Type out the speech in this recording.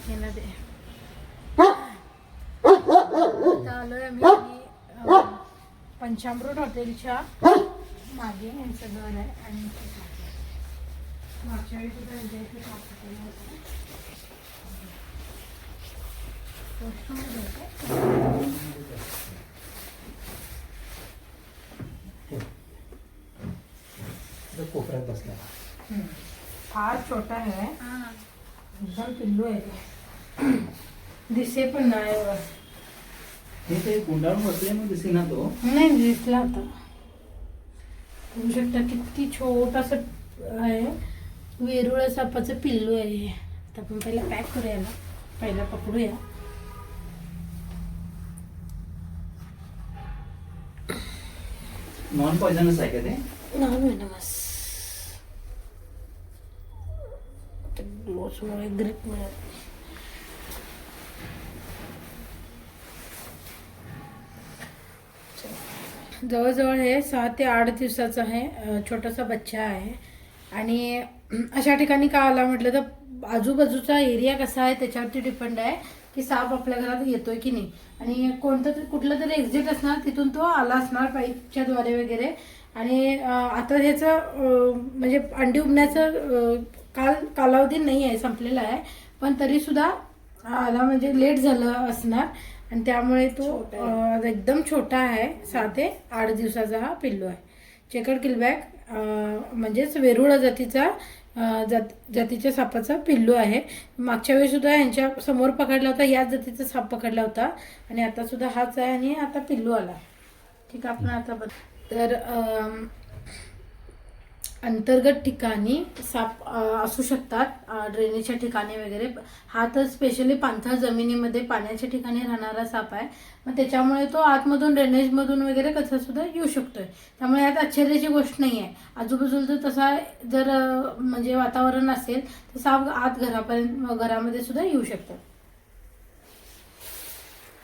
येणं दे. आता आलोय आम्ही पंचामृत हॉटेलच्या मागे यांचं घर आहे आणि मागच्या वेळी सुद्धा यांच्या इथे काम केलं होतं. कोपऱ्यात बसला. फार छोटा आहे, एकदम पिल्लू आहे ते. दिसे पण नाही ते गुंडाळून बसले मग दिसे ना तो. नाही दिसला आता. बघू शकता किती छोटासा आहे, वेरुळ सापाचं पिल्लू आहे. आता आपण पहिला पॅक करूया ना, पहिला पकडूया. नॉन पॉइझनस आहे का ते? नॉनवेनमस. ग्लोसमुळे ग्रिप मिळत. जवळजवळ हे 6 ते 8 दिवसाचा आहे, छोटासा बच्चा आहे. आणि अशा ठिकाणी का आला म्हटलं तर आजूबाजूचा एरिया कसा आहे त्याच्यावरती डिपेंड आहे की साप आपल्या घरात येतोय की नाही. आणि कुठलं तरी एक्झिट असणार, तिथून तो आला असणार पाईपच्या द्वारे वगैरे. आणि आता ह्याचं म्हणजे अंडी उबण्याचं कालावधी नाही आहे, संपलेला आहे. पण तरी सुद्धा आला म्हणजे लेट झालं असणार आणि त्यामुळे तो एकदम छोटा आहे. 6 ते 8 दिवसाचा हा पिल्लू आहे. चेकर्ड किलबॅक म्हणजेच वेरुळ जातीच्या सापाचा पिल्लू आहे. मागच्या वेळी सुद्धा यांच्या समोर पकडला होता, याच जातीचा साप पकडला होता आणि आता सुद्धा हाच आहे आणि आता पिल्लू आला. ठीक आहे, आपण आता तर अंतर्गत ठिकाणी साप असू शकतात, ड्रेनेजच्या ठिकाणी वगैरे. हा तर स्पेशली पाणथळ जमिनीमध्ये पाण्याच्या ठिकाणी राहणारा साप आहे. मग त्याच्यामुळे तो आतमधून ड्रेनेजमधून वगैरे कसा सुद्धा येऊ शकतोय. त्यामुळे यात आश्चर्याची गोष्ट नाही आहे. आजूबाजूला तसा जर म्हणजे वातावरण असेल तर साप आत घरामध्ये सुद्धा येऊ शकतात.